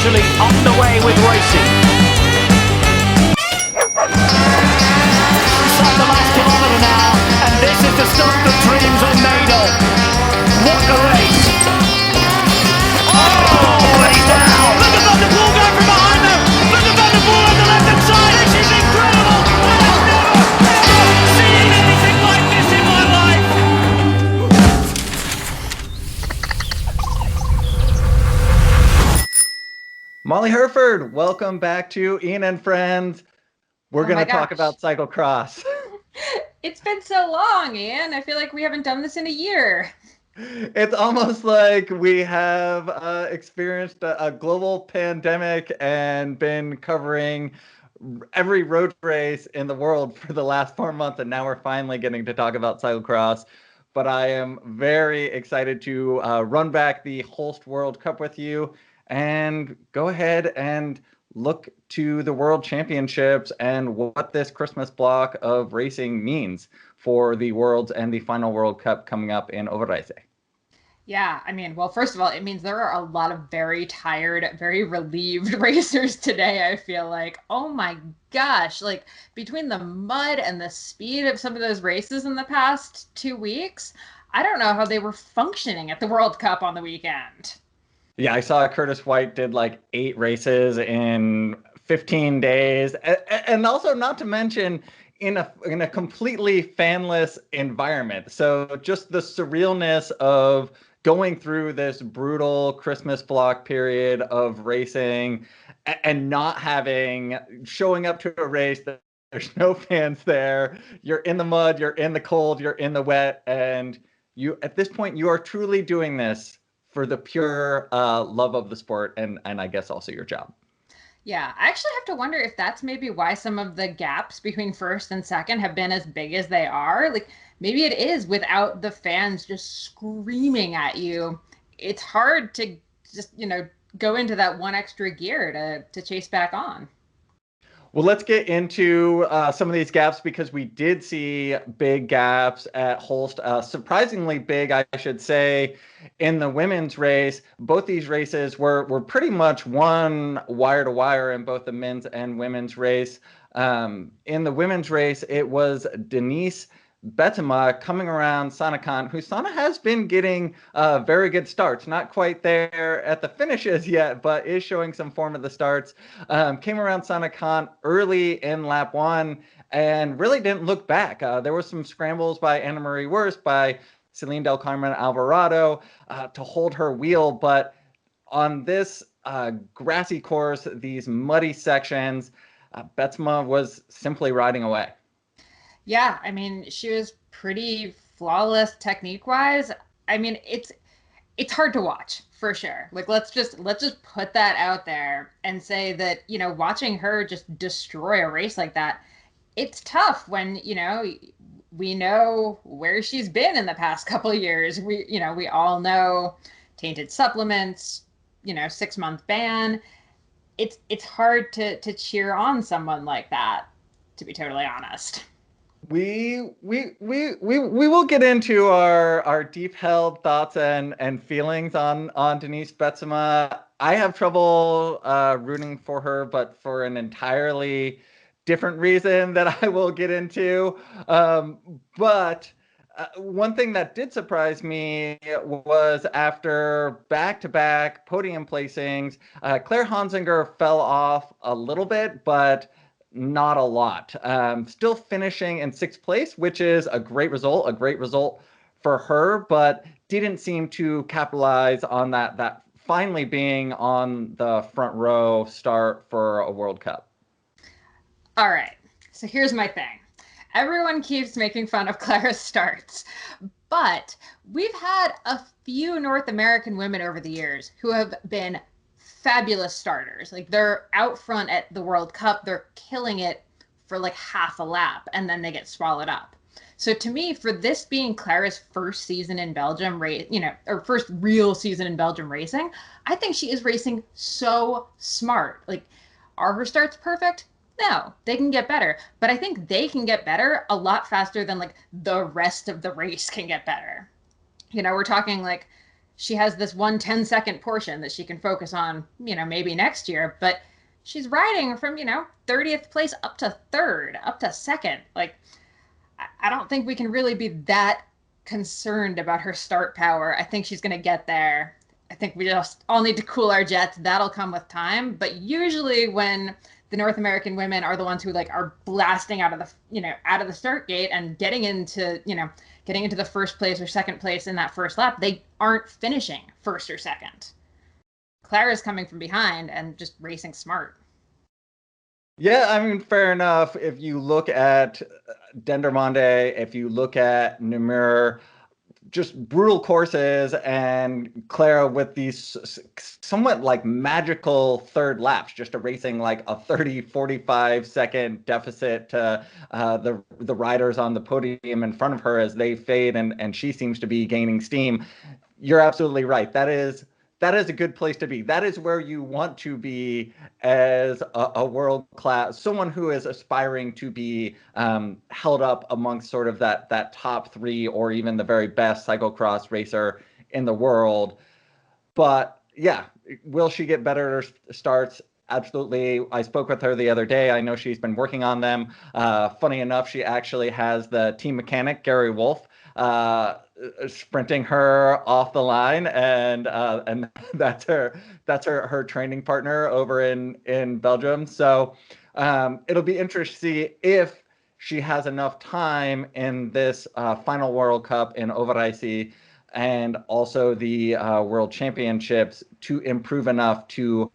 officially underway with racing. Inside the last kilometre now, and this is the stuff that dreams are made of. What a race! Oh, he's down! Look at Van der Poel going from behind them! Look at Van der Poel on the left-hand side! This is incredible! I've never seen anything like this in my life! Molly Herford, welcome back to Ian and Friends. We're going to talk about cyclocross. It's been so long, Ian. I feel like we haven't done this in a year. It's almost like we have experienced a global pandemic and been covering every road race in the world for the last 4 months, and now we're finally getting to talk about cyclocross. But I am very excited to run back the Holst World Cup with you and go ahead and look to the World Championships and what this Christmas block of racing means for the Worlds and the final World Cup coming up in Overijse. Yeah, I mean, well, first of all, it means there are a lot of very tired, very relieved racers today, I feel like. Oh my gosh, like between the mud and the speed of some of those races in the past 2 weeks, I don't know how they were functioning at the World Cup on the weekend. Yeah, I saw Curtis White did like 8 races in 15 days. And also, not to mention, in a completely fanless environment. So just the surrealness of going through this brutal Christmas block period of racing and not showing up to a race that there's no fans there. You're in the mud, you're in the cold, you're in the wet. And you, at this point, you are truly doing this for the pure love of the sport and I guess also your job. Yeah, I actually have to wonder if that's maybe why some of the gaps between first and second have been as big as they are. Like maybe it is without the fans just screaming at you. It's hard to just, go into that one extra gear to chase back on. Well, let's get into some of these gaps because we did see big gaps at Holst. Surprisingly big, I should say, in the women's race. Both these races were pretty much one wire to wire in both the men's and women's race. In the women's race, it was Denise Betsema coming around Sana Khan, who Sana has been getting very good starts. Not quite there at the finishes yet, but is showing some form at the starts. Came around Sana Khan early in lap 1 and really didn't look back. There were some scrambles by Anna Marie Wurst, by Celine Del Carmen Alvarado to hold her wheel. But on this grassy course, these muddy sections, Betsema was simply riding away. Yeah, I mean, she was pretty flawless technique-wise. I mean, it's hard to watch for sure. Like let's just put that out there and say that, watching her just destroy a race like that, it's tough when, we know where she's been in the past couple of years. We all know tainted supplements, 6-month ban. It's hard to cheer on someone like that, to be totally honest. We will get into our deep held thoughts and feelings on Denise Betsema. I have trouble rooting for her, but for an entirely different reason that I will get into. But one thing that did surprise me was after back-to-back podium placings, Clara Honsinger fell off a little bit, but not a lot. Still finishing in 6th place, which is a great result for her, but didn't seem to capitalize on that finally being on the front row start for a World Cup. All right, so here's my thing. Everyone keeps making fun of Clara's starts, but we've had a few North American women over the years who have been fabulous starters. Like they're out front at the World Cup, they're killing it for like half a lap and then they get swallowed up. So to me, for this being Clara's first season in Belgium or first real season in Belgium racing, I think she is racing so smart. Like, are her starts perfect? No, they can get better, but I think they can get better a lot faster than like the rest of the race can get better. We're talking like she has this 1 10-second portion that she can focus on, maybe next year, but she's riding from, 30th place up to third, up to second. Like, I don't think we can really be that concerned about her start power. I think she's going to get there. I think we just all need to cool our jets. That'll come with time. But usually when the North American women are the ones who are blasting out of the start gate and getting into the first place or second place in that first lap, they aren't finishing first or second. Clara's coming from behind and just racing smart. Yeah, I mean, fair enough. If you look at Dendermonde, if you look at Namur, just brutal courses, and Clara with these somewhat magical third laps, just erasing a 30-45 second deficit to the riders on the podium in front of her as they fade, and she seems to be gaining steam. You're absolutely right. That is a good place to be. That is where you want to be as a world class, someone who is aspiring to be held up amongst sort of that top three or even the very best cyclocross racer in the world. But yeah, will she get better starts? Absolutely. I spoke with her the other day. I know she's been working on them. Funny enough, she actually has the team mechanic, Gary Wolf, sprinting her off the line, and that's her training partner over in Belgium. So it'll be interesting to see if she has enough time in this final World Cup in Overijssel and also the World Championships to improve enough to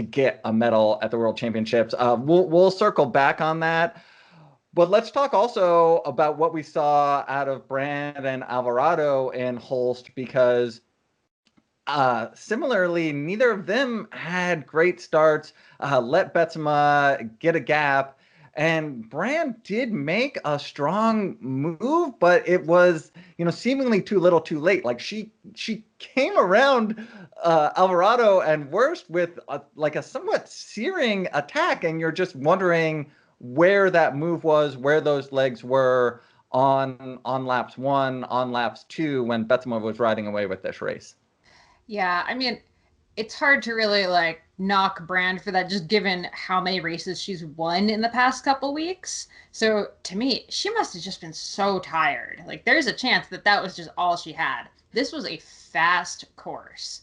get a medal at the World Championships. We'll circle back on that. But let's talk also about what we saw out of Brand and Alvarado and Holst, because similarly, neither of them had great starts. Let Betsema get a gap, and Brand did make a strong move, but it was, seemingly too little, too late. Like she came around Alvarado and Worst with a somewhat searing attack, and you're just wondering where that move was, where those legs were on laps 1, on laps 2, when Betsema was riding away with this race. Yeah, I mean, it's hard to really knock Brand for that, just given how many races she's won in the past couple weeks. So to me, she must have just been so tired. There's a chance that was just all she had. This was a fast course.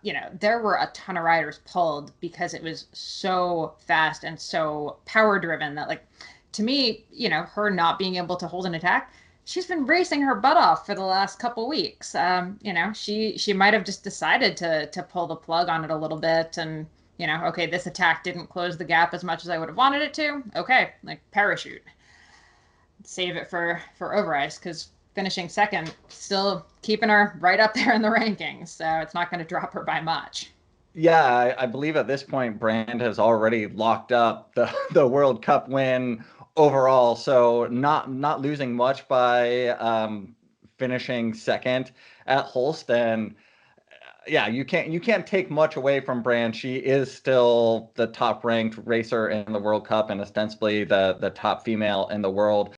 There were a ton of riders pulled because it was so fast and so power driven that, to me, her not being able to hold an attack, she's been racing her butt off for the last couple weeks. She might have just decided to pull the plug on it a little bit, and okay, this attack didn't close the gap as much as I would have wanted it to. Okay, parachute, save it for Overijssel, because finishing second, still keeping her right up there in the rankings. So it's not going to drop her by much. Yeah, I believe at this point, Brand has already locked up the World Cup win overall. So not losing much by finishing second at Holst. And yeah, you can't take much away from Brand. She is still the top ranked racer in the World Cup and ostensibly the top female in the world.